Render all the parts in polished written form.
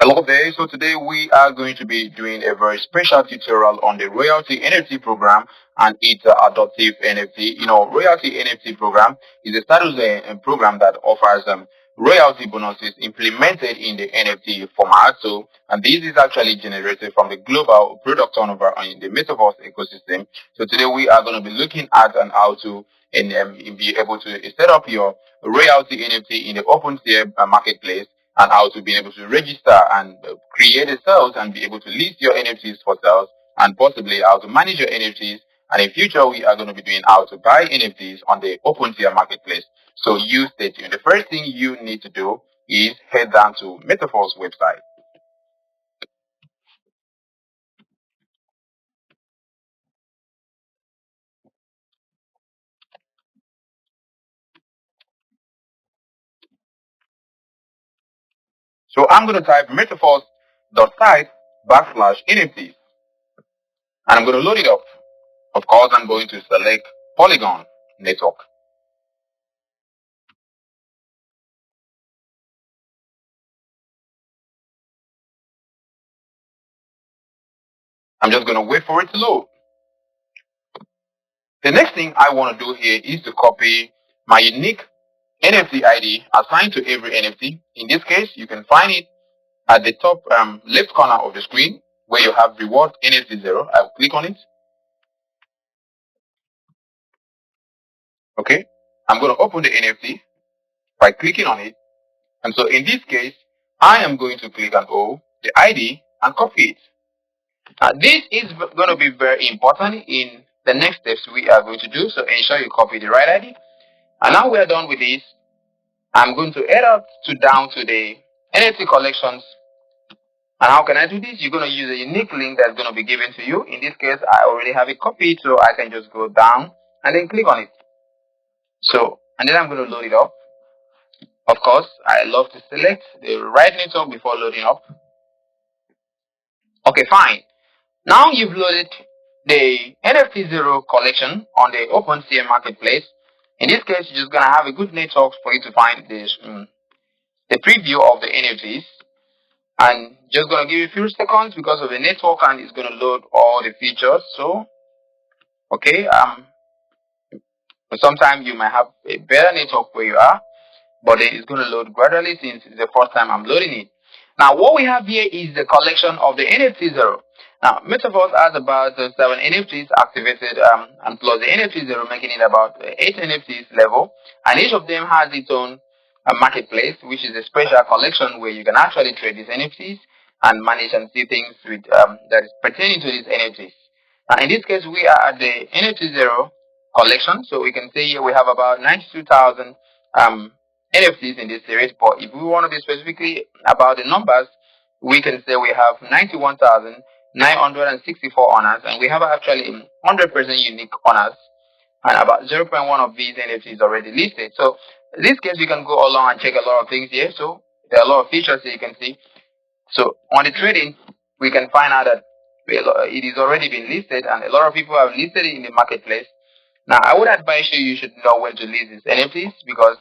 Hello there. So today we are going to be doing a very special tutorial on the royalty NFT program and its adoptive NFT. Royalty NFT program is a status program that offers royalty bonuses implemented in the NFT format. And this is actually generated from the global product turnover in the Metaforce ecosystem. So today we are going to be looking at and how to be able to set up your royalty NFT in the opensea marketplace, and how to be able to register and create a sales and be able to list your NFTs for sales, and possibly how to manage your NFTs. And in future, we are going to be doing how to buy NFTs on the OpenSea marketplace. So you stay tuned. The first thing you need to do is head down to Metaforce website. So I'm going to type metaforce.site/NFTs, and I'm going to load it up. Of course, I'm going to select Polygon network. I'm just going to wait for it to load. The next thing I want to do here is to copy my unique NFT ID assigned to every NFT. In this case, you can find it at the top left corner of the screen where you have reward NFT 0. I'll click on it. Okay. I'm going to open the NFT by clicking on it. And so in this case, I am going to click on the ID and copy it. Now, this is going to be very important in the next steps we are going to do. So ensure you copy the right ID. And now we are done with this. I'm going to head up down to the NFT collections. And how can I do this? You're going to use a unique link that's going to be given to you. In this case, I already have it copied, so I can just go down and then click on it. So, and then I'm going to load it up. Of course, I love to select the right network before loading up. Okay, fine. Now you've loaded the NFT 0 collection on the OpenSea marketplace. In this case, you're just going to have a good network for you to find this, the preview of the NFTs. And just going to give you a few seconds because of the network, and it's going to load all the features. So, okay, sometimes you might have a better network where you are, but it's going to load gradually since it's the first time I'm loading it. Now, what we have here is the collection of the NFT 0. Now, Metaverse has about 7 NFTs activated, and plus the NFT 0, making it about 8 NFTs level. And each of them has its own marketplace, which is a special collection where you can actually trade these NFTs and manage and see things with that is pertaining to these NFTs. Now, in this case, we are at the NFT 0 collection. So we can see here we have about 92,000 NFTs in this series. But if we want to be specifically about the numbers, we can say we have 91,964 owners, and we have actually 100% unique owners, and about 0.1 of these NFTs already listed. So in this case, we can go along and check a lot of things here. So there are a lot of features here you can see. So on the trading, we can find out that it is already been listed, and a lot of people have listed it in the marketplace. Now, I would advise you should know when to list these NFTs, because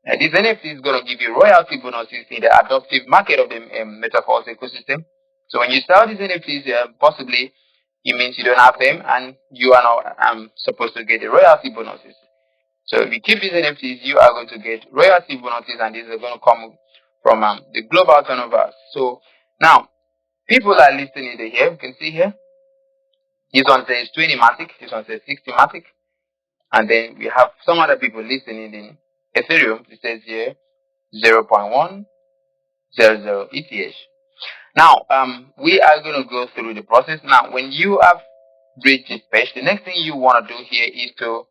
this NFT is going to give you royalty bonuses in the adoptive market of the Metaforce ecosystem. So when you sell these NFTs, possibly it means you don't have them, and you are not supposed to get the royalty bonuses. So if you keep these NFTs, you are going to get royalty bonuses, and these are going to come from the global turnovers. So now, people are listing it here. You can see here. This one says 20 Matic. This one says 60 Matic. And then we have some other people listing it in Ethereum. It says here 0.100 ETH. Now, we are going to go through the process. Now, when you have reached this page, the next thing you want to do here is to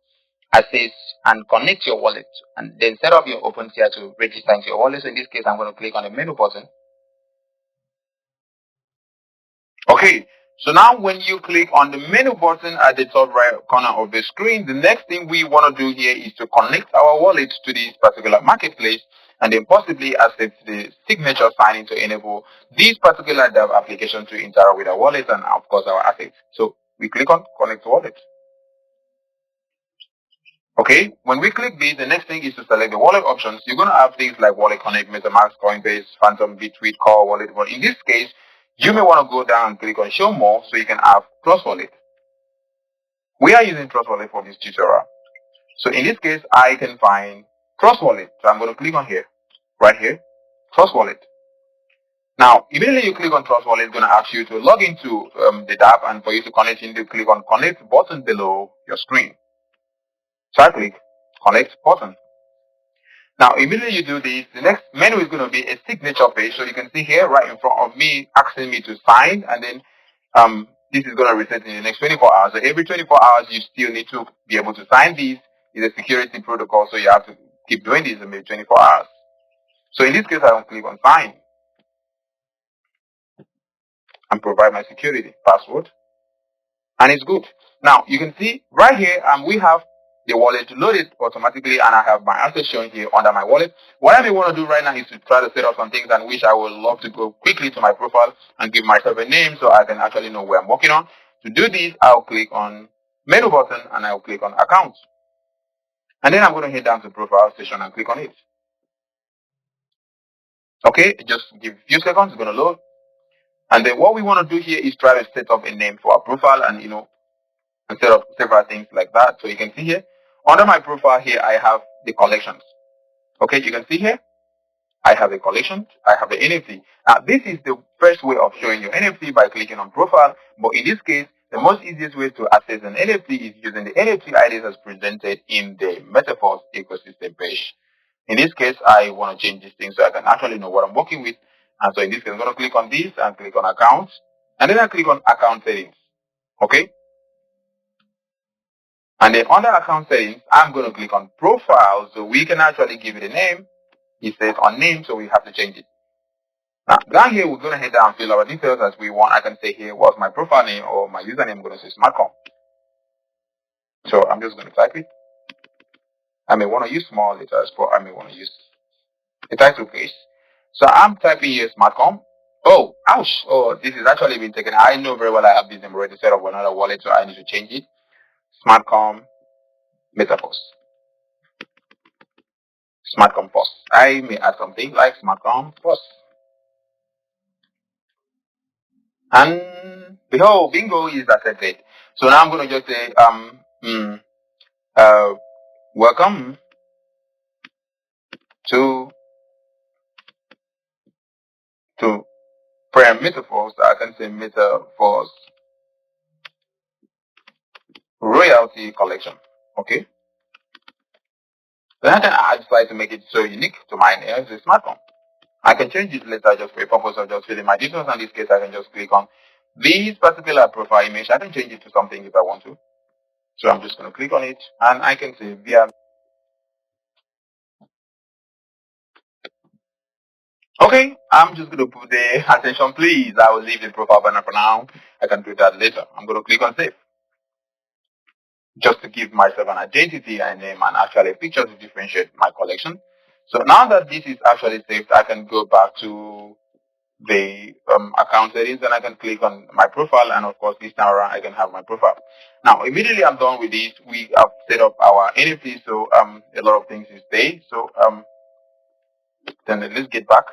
access and connect your wallet, and then set up your OpenSea to register into your wallet. So in this case, I'm going to click on the menu button. Okay, so now when you click on the menu button at the top right corner of the screen, the next thing we want to do here is to connect our wallet to this particular marketplace, and then possibly accept the signature signing to enable this particular dev application to interact with our wallet and, of course, our assets. So we click on connect wallet. Okay, when we click this, the next thing is to select the wallet options. You're going to have things like Wallet Connect, MetaMask, Coinbase, Phantom, Bitweet, Core Wallet. But in this case, you may want to go down and click on Show More so you can have Trust Wallet. We are using Trust Wallet for this tutorial. So in this case, I can find Trust Wallet. So I'm going to click on here, right here, Trust Wallet. Now, immediately you click on Trust Wallet, it's going to ask you to log into the app, and for you to connect, you need to click on Connect button below your screen. So I click Connect button. Now, immediately you do this, the next menu is going to be a signature page. So you can see here right in front of me, asking me to sign, and then this is going to reset in the next 24 hours. So every 24 hours, you still need to be able to sign this. It's a security protocol, so you have to keep doing this in maybe 24 hours. So in this case, I will click on sign and provide my security password, and it's good. Now, you can see right here, we have the wallet loaded automatically, and I have my assets shown here under my wallet. What I may want to do right now is to try to set up some things, and which I would love to go quickly to my profile and give myself a name so I can actually know where I'm working on. To do this, I'll click on menu button and I'll click on accounts. And then I'm going to head down to profile session and click on it. Okay, just give a few seconds, it's going to load. And then what we want to do here is try to set up a name for our profile and, and set up several things like that. So you can see here, under my profile here, I have the collections. Okay, you can see here, I have a collection, I have the NFT. Now, this is the first way of showing your NFT by clicking on profile. But in this case, the most easiest way to access an NFT is using the NFT IDs as presented in the Metaforce ecosystem page. In this case, I want to change this thing so I can actually know what I'm working with. And so in this case, I'm going to click on this and click on accounts. And then I click on account settings. Okay. And then under account settings, I'm going to click on profile so we can actually give it a name. It says on name, so we have to change it. Now, down here, we're going to head down and fill our details as we want. I can say here, what's my profile name or my username? I'm going to say smartcom. So I'm just going to type it. I may want to use small letters, but I may want to use a title case. So I'm typing here smartcom. Oh, ouch. Oh, this is actually been taken. I know very well I have this name already set up with another wallet, so I need to change it. Smartcom Metaforce. Smartcom Plus. I may add something like Smartcom Plus. And behold, bingo is accepted. So now I'm going to just say, welcome to Prime Metaforce. I can say Metaforce Royalty Collection. Okay. Then I decide to make it so unique to my name as a smartphone. I can change it later just for the purpose of just filling my details. In this case, I can just click on this particular profile image. I can change it to something if I want to. So I'm just going to click on it and I can say via. Okay, I'm just going to put the attention please. I will leave the profile banner for now. I can do that later. I'm going to click on save. Just to give myself an identity and name and actually a picture to differentiate my collection. So now that this is actually saved, I can go back to the account settings and I can click on my profile, and of course this time around I can have my profile. Now immediately I'm done with this. We have set up our NFT, so a lot of things is there. So then let's get back.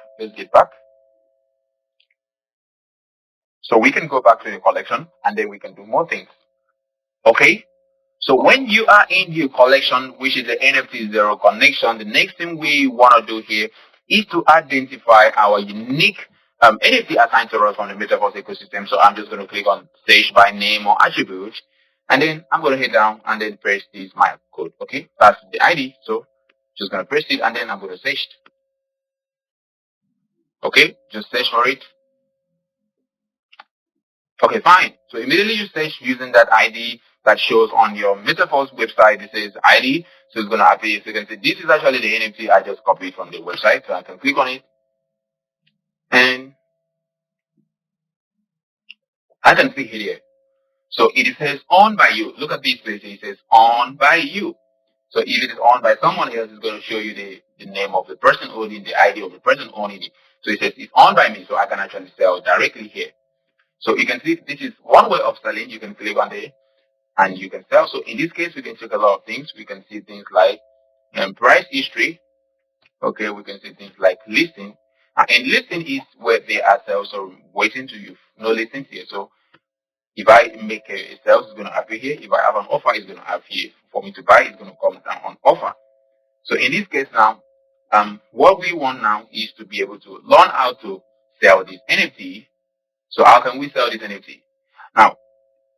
So we can go back to the collection and then we can do more things. Okay. So when you are in your collection, which is the NFT Zero Connection, the next thing we want to do here is to identify our unique NFT assigned to us from the Metaverse ecosystem. So I'm just going to click on search by name or attribute, and then I'm going to head down and then press this my code. Okay, that's the ID. So just going to press it and then I'm going to search. Okay, just search for it. Okay, fine. So immediately you search using that ID that shows on your Metaforce website. It says ID, so it's going to appear. So you can see this is actually the NFT I just copied from the website. So I can click on it and I can see it here. So it says owned by you. Look at this place. It says owned by you. So if it is owned by someone else, it's going to show you the name of the person owning the ID of the person owning it. So it says it's owned by me, so I can actually sell directly here. So you can see this is one way of selling. You can click on the and you can sell. So in this case, we can check a lot of things. We can see things like price history. Okay, we can see things like listing. And listing is where they are sales or waiting to you. No listings here. So if I make a sales, it's going to appear here. If I have an offer, it's going to appear here. For me to buy, it's going to come down on offer. So in this case now, what we want now is to be able to learn how to sell this NFT. So how can we sell this NFT? Now,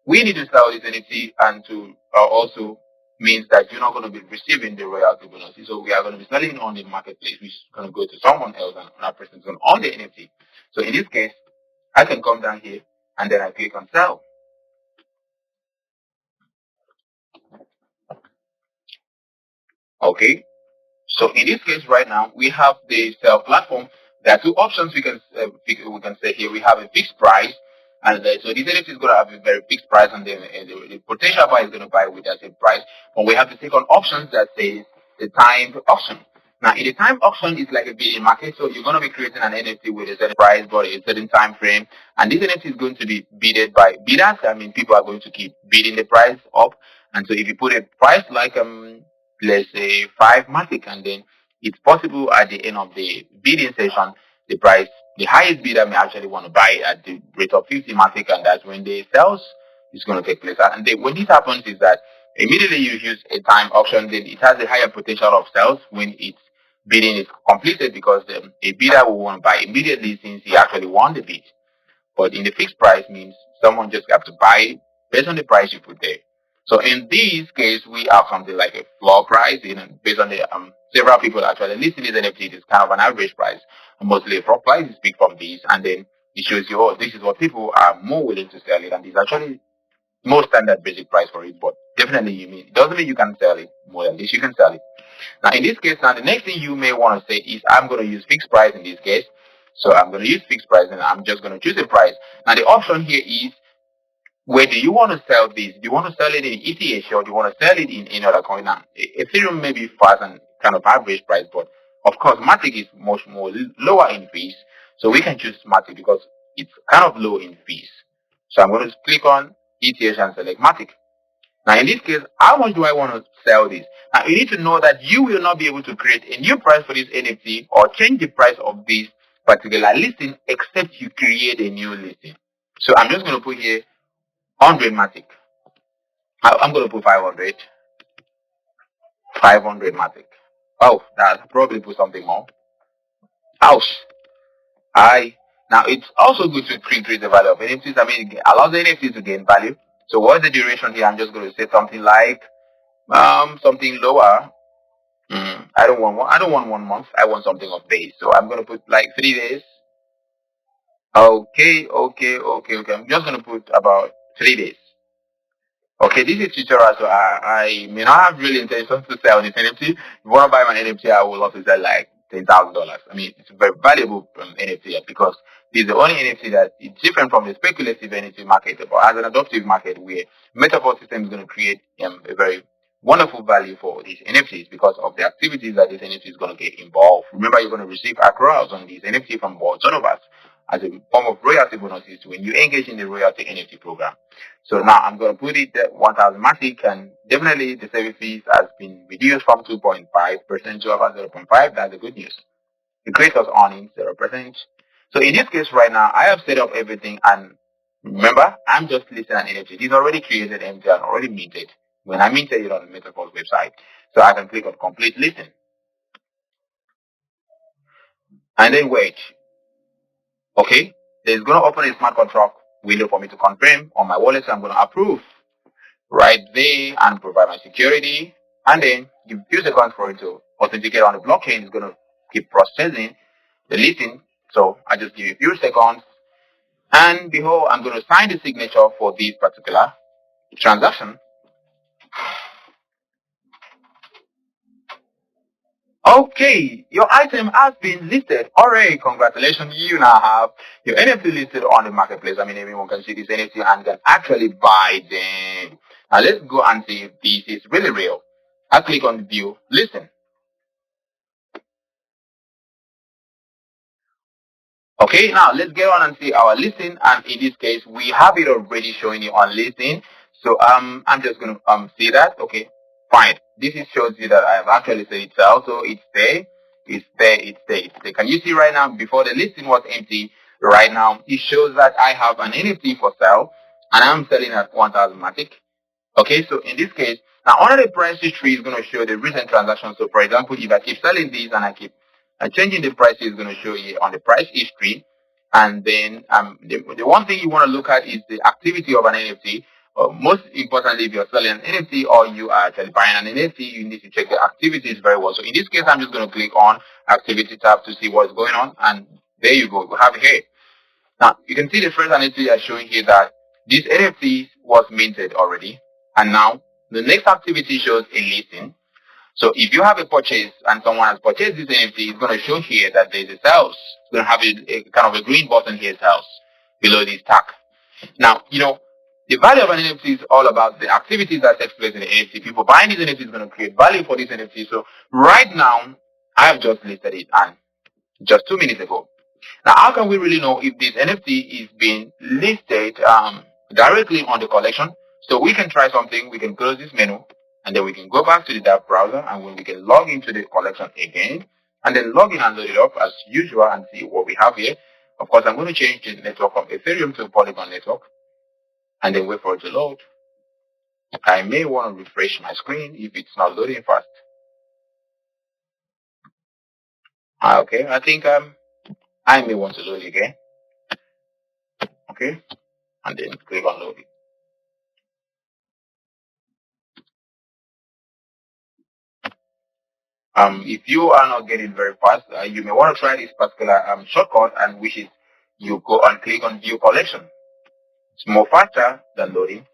we need to sell this NFT, and to also means that you're not going to be receiving the royalty bonuses. So we are going to be selling on the marketplace, which is going to go to someone else, and that person is going to own the NFT. So in this case, I can come down here and then I click on sell. Okay. So in this case, right now we have the sell platform. There are two options we can say here. We have a fixed price, and so this NFT is going to have a very fixed price, and then the potential buyer is going to buy with that same price. But we have to take on options that says the timed auction. Now, in the timed auction, it's like a bidding market. So you're going to be creating an NFT with a certain price, but a certain time frame, and this NFT is going to be bidded by bidders. I mean, people are going to keep bidding the price up, and so if you put a price like let's say 5 matic, and then it's possible at the end of the bidding session, the highest bidder may actually want to buy at the rate of 50 matic, and that's when the sales is going to take place. And then when this happens is that immediately you use a time auction, then it has a higher potential of sales when its bidding is completed, because a bidder will want to buy immediately since he actually won the bid. But in the fixed price means someone just have to buy based on the price you put there. So in this case, we have something like a floor price, based on the several people actually listing this NFT. It's kind of an average price. Mostly a floor price is picked from these, and then it shows you, oh, this is what people are more willing to sell it, and this is actually more standard basic price for it. But definitely, it doesn't mean you can sell it more than this. You can sell it. Now, in this case, now the next thing you may want to say is, I'm going to use fixed price in this case. So I'm going to use fixed price, and I'm just going to choose a price. Now, the option here is, where do you want to sell this? Do you want to sell it in ETH, or do you want to sell it in any other coin? Now, Ethereum may be fast and kind of average price, but of course, Matic is much more lower in fees. So we can choose Matic because it's kind of low in fees. So I'm going to click on ETH and select Matic. Now, in this case, how much do I want to sell this? Now, you need to know that you will not be able to create a new price for this NFT or change the price of this particular listing except you create a new listing. So I'm just going to put here 100 matic. I'm going to put 500. 500 matic. Oh, I'll probably put something more. Ouch. Now, it's also good to increase the value of NFTs. I mean, it allows the NFTs to gain value. So what's the duration here? I'm just going to say something like something lower. I don't want 1 month. I want something of days. So I'm gonna put like 3 days. Okay. I'm just gonna put about 3 days. Okay, this is tutorial, so I may not have really intentions to sell this NFT. If you want to buy my NFT, I would love to sell like $10,000. I mean, it's a very valuable NFT because this is the only NFT that is different from the speculative NFT market, but as an adoptive market where Metaforce system is going to create a very wonderful value for these NFTs because of the activities that this NFT is going to get involved. Remember, you're going to receive accruals on these NFT from both Zonovas as a form of royalty bonuses when you engage in the royalty NFT program. So now I'm going to put it at 1,000 matic, and definitely the service fees has been reduced from 2.5% to about 0.5. That's the good news. The creators earning 0%. So in this case right now, I have set up everything, and remember, I'm just listing an NFT. It's already created and already minted when I minted it on the Metaforce website. So I can click on complete listing. And then wait. Okay, it's going to open a smart contract window for me to confirm on my wallet. So I'm going to approve right there and provide my security. And then give a few seconds for it to authenticate on the blockchain. It's going to keep processing the listing. So I just give it a few seconds. And behold, I'm going to sign the signature for this particular transaction. Okay, your item has been listed. Alright, congratulations. You now have your NFT listed on the marketplace. I mean, everyone can see this NFT and can actually buy them. Now let's go and see if this is really real. I click on view listing. Okay, now let's get on and see our listing. And in this case, we have it already showing you on listing. So I'm just going to see that. Okay, fine. This is shows you that I have actually said it sell. So it's there, it's there, it's there, it's there. Can you see right now? Before the listing was empty, right now it shows that I have an NFT for sale, and I'm selling at 1,000 matic. Okay, so in this case, now under the price history is going to show the recent transaction. So for example, if I keep selling these and I keep changing the price, is going to show you on the price history. And then the one thing you want to look at is the activity of an NFT. Most importantly, if you're selling an NFT or you are actually buying an NFT, you need to check the activities very well. So in this case, I'm just going to click on activity tab to see what's going on. And there you go. We have it here. Now, you can see the first NFT are showing here that this NFT was minted already. And now the next activity shows a listing. So if you have a purchase and someone has purchased this NFT, it's going to show here that there's a sales. It's going to have a kind of a green button here, sales, below this tag. Now, the value of an NFT is all about the activities that takes place in the NFT. People buying this NFT is going to create value for this NFT. So right now, I have just listed it and just 2 minutes ago. Now, how can we really know if this NFT is being listed directly on the collection? So we can try something. We can close this menu, and then we can go back to the dev browser, and when we can log into the collection again, and then log in and load it up as usual and see what we have here. Of course, I'm going to change the network from Ethereum to Polygon network, and then wait for it to load. I may want to refresh my screen if it's not loading fast. Okay, I think I may want to load it again. Okay, and then click on load it. If you are not getting very fast, you may want to try this particular shortcut, and which is you go and click on view collection. It's more faster than loading.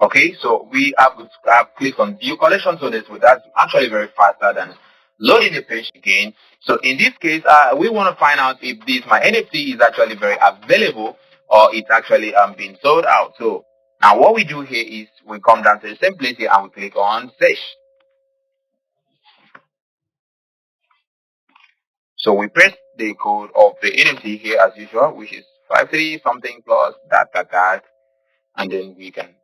Okay, so we have clicked on view collection, so that's actually very faster than loading the page again. So in this case, we want to find out if my NFT is actually very available or it's actually being sold out. So now what we do here is we come down to the same place here and we click on search. So we press the code of the NFT here as usual, which is 53 something plus that, and then we can,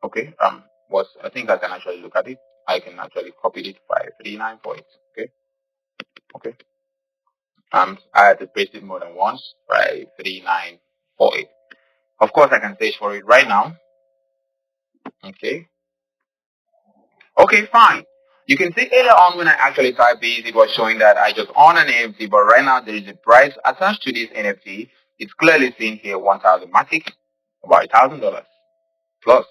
okay, I think I can actually look at it. I can actually copy it 53948. Okay. I had to paste it more than once. 53948. Of course, I can search for it right now. Okay. Okay, fine. You can see earlier on when I actually typed this, it was showing that I just own an NFT, but right now there is a price attached to this NFT. It's clearly seen here 1,000 matic, about $1,000 plus.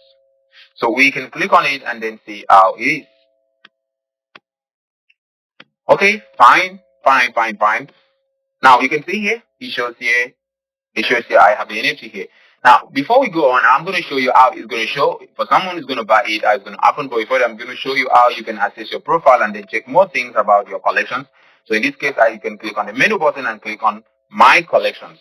So we can click on it and then see how it is. Okay, fine. Now you can see here, it shows here I have the NFT here. Now, before we go on, I'm going to show you how it's going to show. For someone who's going to buy it, how it's going to happen. But before that, I'm going to show you how you can access your profile and then check more things about your collections. So in this case, you can click on the menu button and click on My Collections.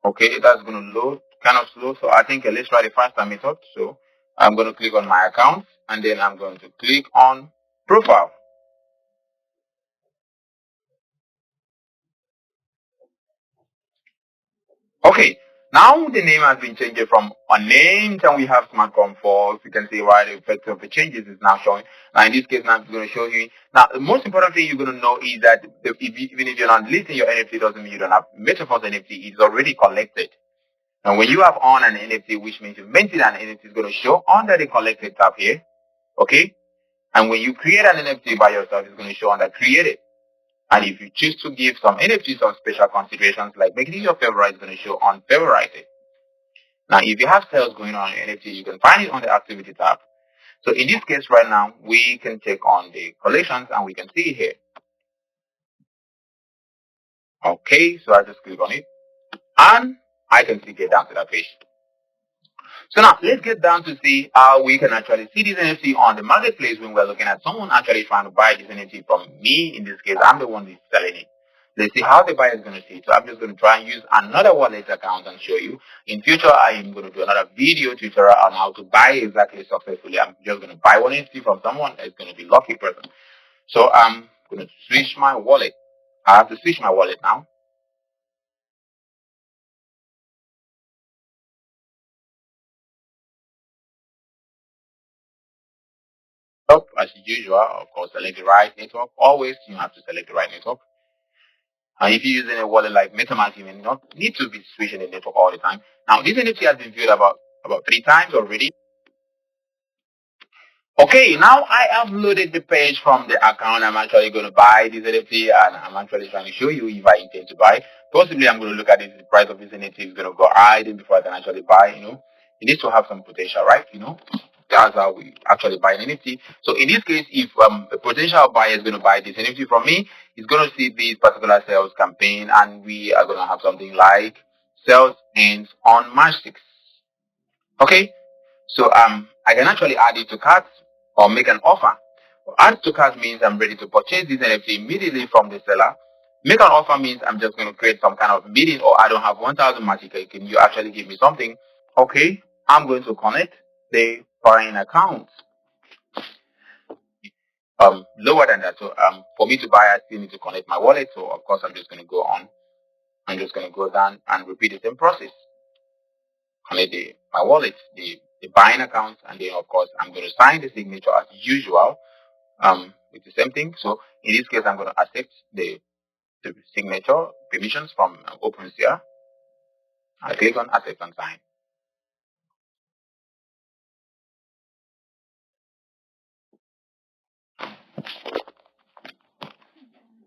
Okay, that's going to load kind of slow. So I think let's try the faster method. So I'm going to click on My Account and then I'm going to click on Profile. Okay, now the name has been changed from unnamed and we have smart comfort. You can see why the effect of the changes is now showing. Now in this case, now I'm going to show you. Now the most important thing you're going to know is that even if you're not listing your NFT, doesn't mean you don't have Metaforce NFT. It's already collected. And when you have on an NFT, which means you minted an NFT, is going to show under the collected tab here. Okay, and when you create an NFT by yourself, it's going to show under created. And if you choose to give some NFTs some special considerations, like making it your favorite, it's going to show on favorited. Now, if you have sales going on in NFT, you can find it on the activity tab. So in this case right now, we can check on the collections and we can see it here. Okay, so I just click on it and I can see get down to that page. So now let's get down to see how we can actually see this NFT on the marketplace when we're looking at someone actually trying to buy this NFT from me. In this case, I'm the one who's selling it. Let's see how the buyer is going to see it. So I'm just going to try and use another wallet account and show you. In future, I am going to do another video tutorial on how to buy exactly successfully. I'm just going to buy one NFT from someone that's going to be lucky person. So I'm going to switch my wallet. I have to switch my wallet now. Up as usual, of course, select the right network. Always you have to select the right network. And if you're using a wallet like MetaMask, you may not need to be switching the network all the time. Now, this NFT has been viewed about 3 times already. Okay, now I have loaded the page from the account. I'm actually going to buy this NFT, and I'm actually trying to show you if I intend to buy. Possibly I'm going to look at it, the price of this NFT is going to go high before I can actually buy, It needs to have some potential, right? That's how we actually buy an NFT. So in this case, if a potential buyer is going to buy this NFT from me, he's going to see this particular sales campaign, and we are going to have something like sales ends on March 6th. Okay, so I can actually add it to cart or make an offer. Add to cart means I'm ready to purchase this NFT immediately from the seller. Make an offer means I'm just going to create some kind of bidding, or I don't have 1,000 magic. Can you actually give me something? Okay, I'm going to connect the foreign account. Lower than that. So for me to buy, I still need to connect my wallet. So of course, I'm just going to go on. I'm just going to go down and repeat the same process. Connect my wallet, the buying account, and then of course I'm going to sign the signature as usual. It's the same thing. So in this case, I'm going to accept the signature permissions from opensea. I click on accept and sign.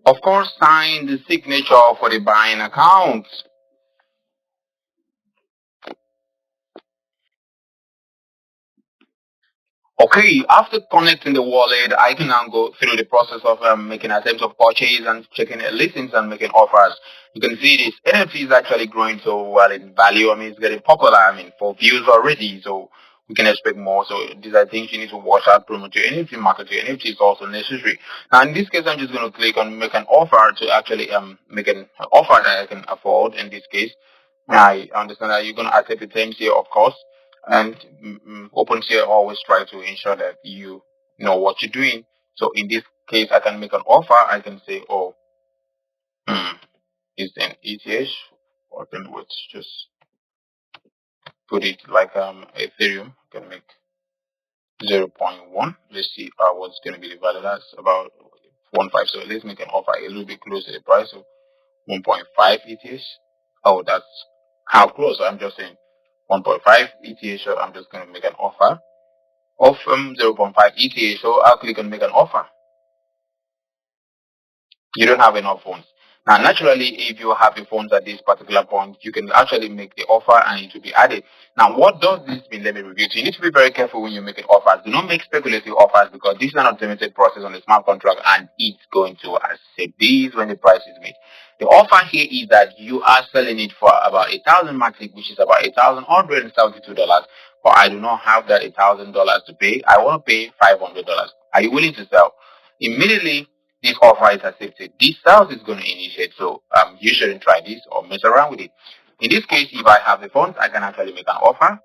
Of course, sign the signature for the buying account. Okay, after connecting the wallet, I can now go through the process of making attempts of purchase and checking the listings and making offers. You can see this NFT is actually growing so well in value. I mean, it's getting popular. I mean, for views already, so we can expect more. So these are things you need to watch out, promote your NFT, market your NFT is also necessary. Now, in this case, I'm just going to click on make an offer to actually make an offer that I can afford. In this case, I understand that you're going to accept the terms here, of course. And OpenSea always try to ensure that you know what you're doing. So in this case, I can make an offer. I can say, oh, it's an ETH, or I can just put it like Ethereum. I can make 0.1. Let's see what's going to be the value. That's about 1.5. So let's make an offer a little bit close to the price of 1.5 ETH. Oh, that's how close. I'm just saying 1.5 ETH. So I'm just going to make an offer of 0.5 ETH. So I'll click on make an offer. You don't have enough funds. Now, naturally, if you have the funds at this particular point, you can actually make the offer and it will be added. Now, what does this mean? Let me review. So you need to be very careful when you're making offers. Do not make speculative offers, because this is an automated process on the smart contract and it's going to accept these when the price is made. The offer here is that you are selling it for about 1,000 matic, which is about $1,172. But I do not have that $1,000 to pay. I want to pay $500. Are you willing to sell? Immediately, this offer is accepted. This sales is going to initiate, so you shouldn't try this or mess around with it. In this case, if I have the funds, I can actually make an offer.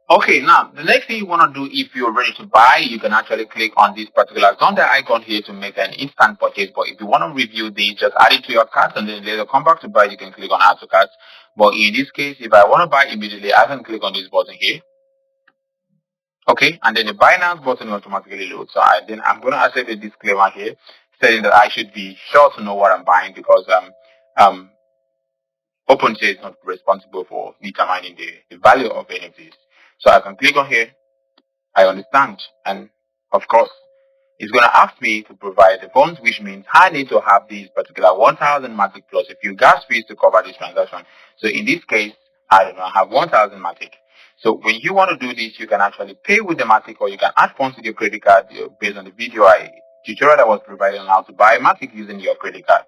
Okay, now the next thing you want to do, if you're ready to buy, you can actually click on this particular thunder icon here to make an instant purchase. But if you want to review this, just add it to your cart and then later come back to buy. You can click on add to cart. But in this case, if I want to buy immediately, I can click on this button here. Okay, and then the buy now button automatically loads. So I'm going to accept a disclaimer here saying that I should be sure to know what I'm buying, because OpenSea is not responsible for determining the value of NFTs. So I can click on here. I understand, and of course, it's going to ask me to provide the funds, which means I need to have these particular 1,000 matic plus a few gas fees to cover this transaction. So in this case, I do not have 1,000 matic. So when you want to do this, you can actually pay with the matic, or you can add funds to your credit card based on the tutorial that was provided on how to buy matic using your credit card.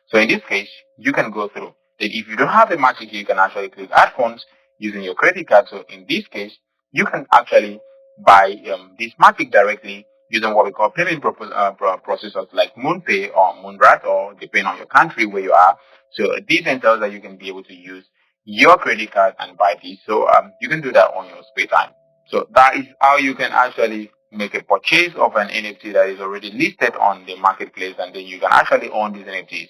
So in this case, you can go through. Then if you don't have the matic, you can actually click add funds using your credit card. So in this case, you can actually buy this matic directly using what we call payment processors like MoonPay or Moonrat, or depending on your country where you are. So these entails that you can be able to use your credit card and buy these. So you can do that on your spare time. So that is how you can actually make a purchase of an NFT that is already listed on the marketplace, and then you can actually own these NFTs.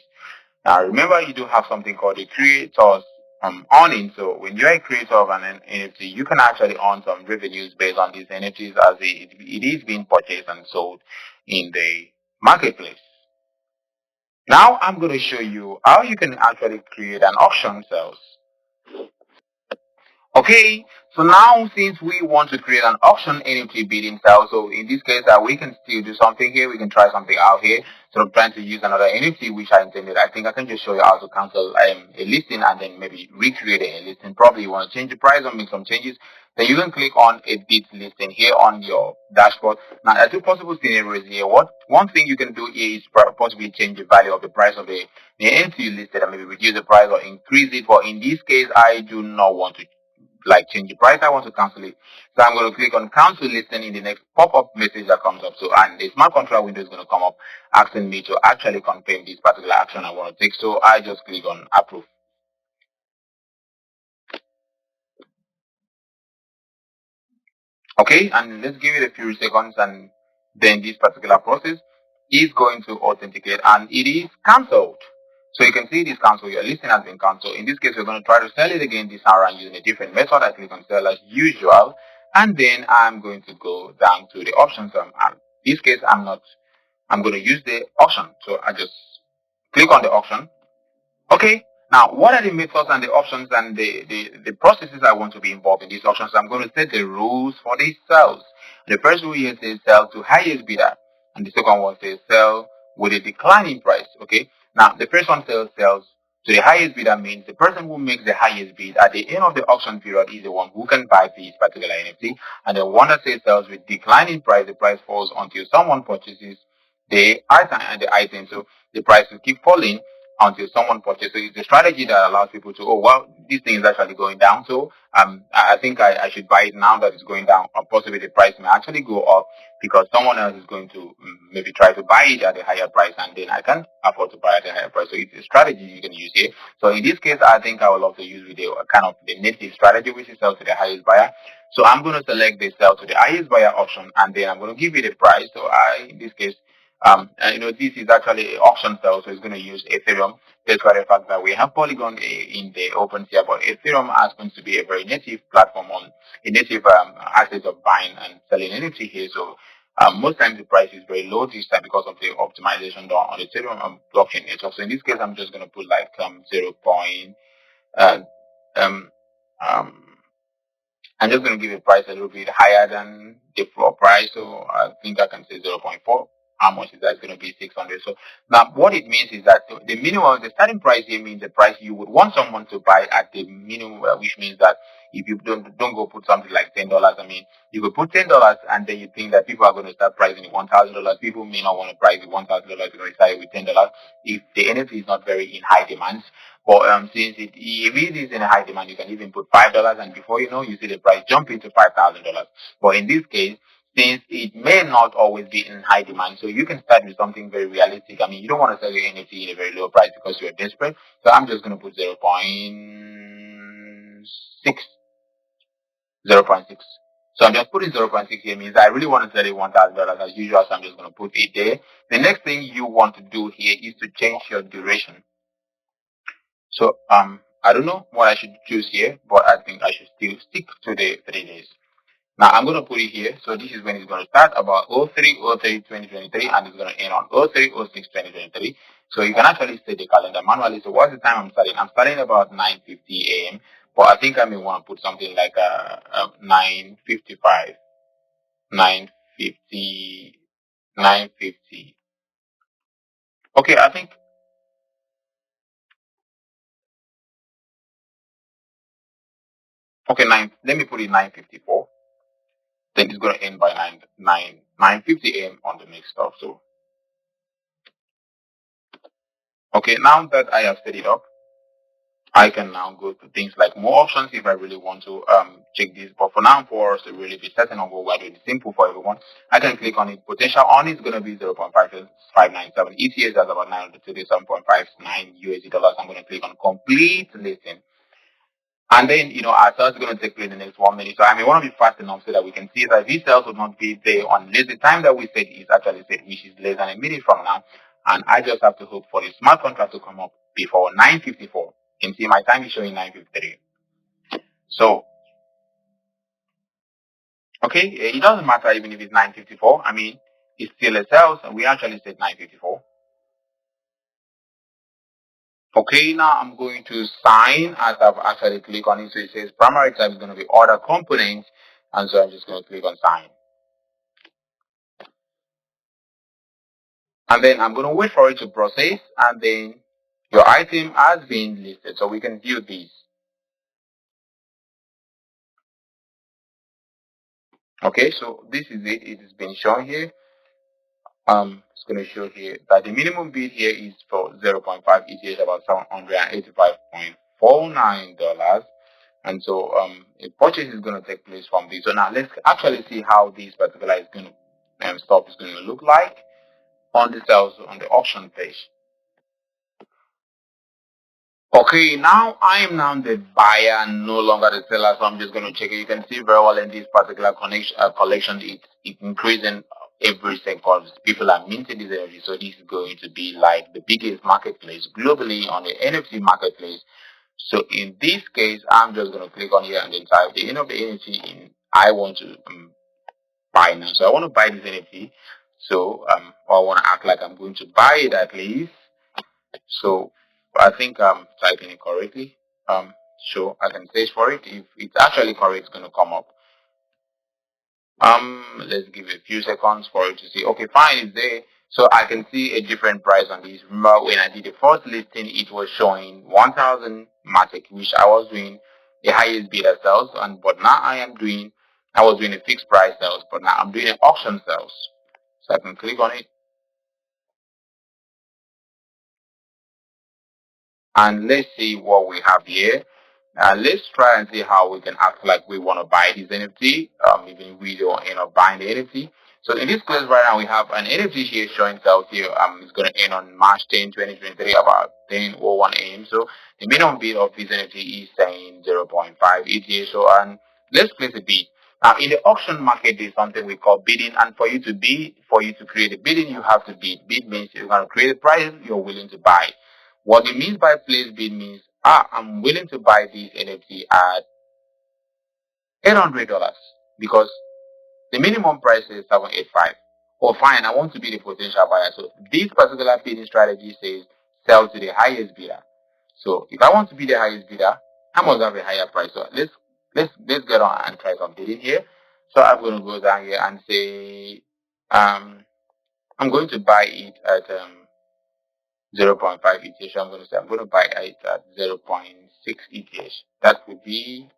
Now, remember, you do have something called a creator's earning. So when you're a creator of an NFT, you can actually earn some revenues based on these NFTs as it is being purchased and sold in the marketplace. Now I'm going to show you how you can actually create an auction sales. Okay, so now since we want to create an auction NFT bidding sale, so in this case we can still do something here. We can try something out here. So I'm trying to use another NFT which I intended. I think I can just show you how to cancel a listing and then maybe recreate a listing. Probably you want to change the price or make some changes. Then you can click on edit listing here on your dashboard. Now there are two possible scenarios here. One thing you can do here is possibly change the value of the price of the NFT you listed and maybe reduce the price or increase it. But in this case, I do not want to change the price. I want to cancel it. So I'm going to click on cancel listing in the next pop-up message that comes up. So, and the smart contract window is going to come up asking me to actually confirm this particular action I want to take. So I just click on approve. Okay, and let's give it a few seconds, and then this particular process is going to authenticate, and it is cancelled. So you can see this cancel. Your listing has been cancelled. In this case, we're going to try to sell it again this time around using a different method. I click on sell as usual, and then I'm going to go down to the options. In this case, I'm going to use the auction. So I just click on the auction. Okay, now what are the methods and the options and the processes I want to be involved in these options? I'm going to set the rules for these sales. The first rule here says sell to highest bidder, and the second one says sell with a declining price. Okay, now the first one says sells to the highest bidder means the person who makes the highest bid at the end of the auction period is the one who can buy this particular NFT. And the one that says sells with declining price, the price falls until someone purchases the item. So the price will keep falling until someone purchases. So it's a strategy that allows people to, oh, well, this thing is actually going down. So I think I should buy it now that it's going down. Or possibly the price may actually go up because someone else is going to maybe try to buy it at a higher price, and then I can afford to buy at a higher price. So it's a strategy you can use here. So in this case, I think I will also use with a kind of the native strategy, which is sell to the highest buyer. So I'm going to select the sell to the highest buyer option, and then I'm going to give it a price. So in this case, this is actually auction sale, so it's going to use Ethereum. Despite the fact that we have Polygon in the OpenSea, but Ethereum happens to be a very native platform on a native asset of buying and selling NFT here. So most times the price is very low this time because of the optimization done on the Ethereum blockchain network. So in this case, I'm just going to put like 0. Uh, um, um, I'm just going to give a price a little bit higher than the floor price. So I think I can say 0.4. How much is that? It's going to be 600. So now what it means is that the minimum, the starting price here means the price you would want someone to buy at the minimum, which means that if you don't go put something like $10, I mean, you could put $10 and then you think that people are going to start pricing it $1,000. People may not want to price it $1,000 because they started with $10 if the NFT is not very in high demand. But since if it is in a high demand, you can even put $5, and before you know, you see the price jumping to $5,000. But in this case, since it may not always be in high demand, so you can start with something very realistic. I mean, you don't want to sell your NFT in a very low price because you're desperate. So I'm just going to put 0.6. 0.6. So I'm just putting 0.6 here means I really want to sell it $1,000 as usual, so I'm just going to put it there. The next thing you want to do here is to change your duration. So I don't know what I should choose here, but I think I should still stick to the 3 days. Now I'm going to put it here. So this is when it's going to start about 03/03/2023, and it's going to end on 03/06/2023. So you can actually set the calendar manually. So what's the time I'm starting? I'm starting about 9:50 a.m. But I think I may want to put something like 9:55, 9:50, 9:50. Okay, I think. Okay, let me put it 9:54. Then it's going to end by 9:50 a.m. on the next stop. So, okay, now that I have set it up, I can now go to things like more options if I really want to check this. But for now, for us to really be certain of what we're doing, it's simple for everyone. I can click on it. Potential on is going to be 0.5597. ETH, that's about 937.59 USD dollars. I'm going to click on complete listing. And then, our sales is going to take place in the next 1 minute. So I may want to be fast enough so that we can see that these sales will not be there unless the time that we said is actually set, which is less than a minute from now. And I just have to hope for the smart contract to come up before 9:54. You can see my time is showing 9:53. So, okay, it doesn't matter even if it's 9:54. I mean, it's still a sales, and we actually said 9:54. Okay, now I'm going to sign as I've actually clicked on it. So it says primary type is going to be order components. And so I'm just going to click on sign. And then I'm going to wait for it to process. And then your item has been listed. So we can view this. Okay, so this is it. It has been shown here. It's going to show here that the minimum bid here is for 0.5 ETH, about $785.49. And so a purchase is going to take place from this. So now let's actually see how this particular is going to stock is going to look like on the sales on the auction page. Okay, now I am now the buyer, no longer the seller. So I'm just going to check it. You can see very well in this particular collection, it's increasing every second. People are minting this energy. So this is going to be like the biggest marketplace globally on the NFT marketplace. So in this case, I'm just going to click on here and then type the end of the NFT in. I want to buy now. So I want to buy this NFT. So I want to act like I'm going to buy it at least. So I think I'm typing it correctly. So I can search for it. If it's actually correct, it's going to come up. Let's give it a few seconds for it to see. Okay, fine, it's there. So I can see a different price on this. Remember when I did the first listing, it was showing 1,000 Matic, which I was doing the highest bidder sales, but now I was doing a fixed price sales, but now I'm doing an auction sales. So I can click on it. And let's see what we have here. Let's try and see how we can act like we want to buy this NFT, even if we don't end up buying the NFT. So in this case right now, we have an NFT here showing sales here. It's going to end on March 10, 2023, about 10:01 a.m. So the minimum bid of this NFT is saying 0.5 ETH. So let's place a bid. Now in the auction market, there's something we call bidding, and for you to bid, for you to create a bidding, you have to bid. Bid means you're going to create a price you're willing to buy. What it means by place bid means, I'm willing to buy this NFT at $800 because the minimum price is 785. Oh, fine, I want to be the potential buyer. So this particular bidding strategy says sell to the highest bidder. So if I want to be the highest bidder, I must have a higher price. So let's get on and try some bidding here. So I'm going to go down here and say, I'm going to buy it at 0.5 ETH. I'm going to say I'm going to buy it at 0.6 ETH. That would be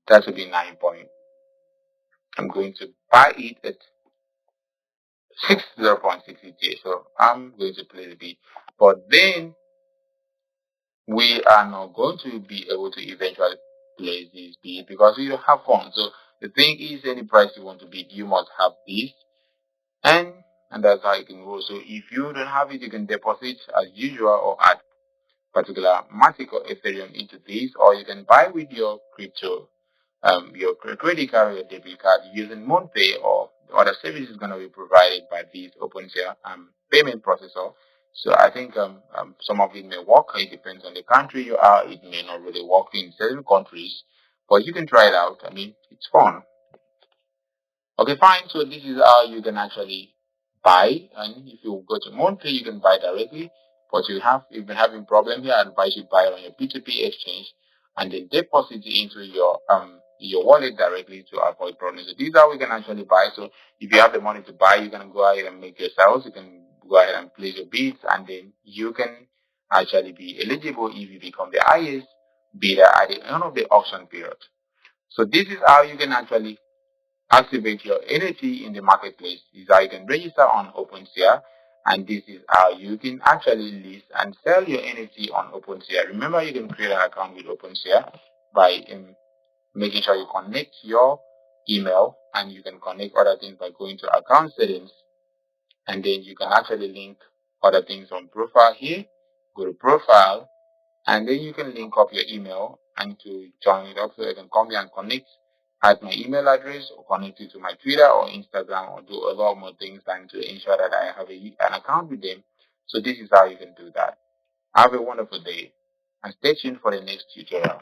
9 point. I'm going to buy it at 0.6 ETH. So I'm going to play the bid. But then we are not going to be able to eventually place this bid because we don't have funds. So the thing is, any price you want to bid, you must have this. And that's how you can go. So if you don't have it, you can deposit as usual or add particular Matic or Ethereum into this, or you can buy with your crypto, your credit card or your debit card using montre or other services going to be provided by this opensea payment processor. So I think some of it may work. It depends on the country you are. It may not really work in certain countries, but you can try it out. I mean, it's fun. Okay, fine. So this is how you can actually buy, and if you go to montre, you can buy directly. But you've been having problem here, I advise you buy it on your P2P exchange and then deposit it into your wallet directly to avoid problems. So these are how we can actually buy. So if you have the money to buy, you can go ahead and make your sales. You can go ahead and place your bids, and then you can actually be eligible if you become the highest bidder at the end of the auction period. So this is how you can actually activate your NFT in the marketplace. This is how you can register on opensea, and this is how you can actually list and sell your NFT on opensea. Remember, you can create an account with opensea by making sure you connect your email, and you can connect other things by going to account settings, and then you can actually link other things on profile here. Go to profile, and then you can link up your email, and to join it up. So you can come here and connect, add my email address, or connect it to my Twitter or Instagram, or do a lot more things and to ensure that I have an account with them. So this is how you can do that. Have a wonderful day and stay tuned for the next tutorial.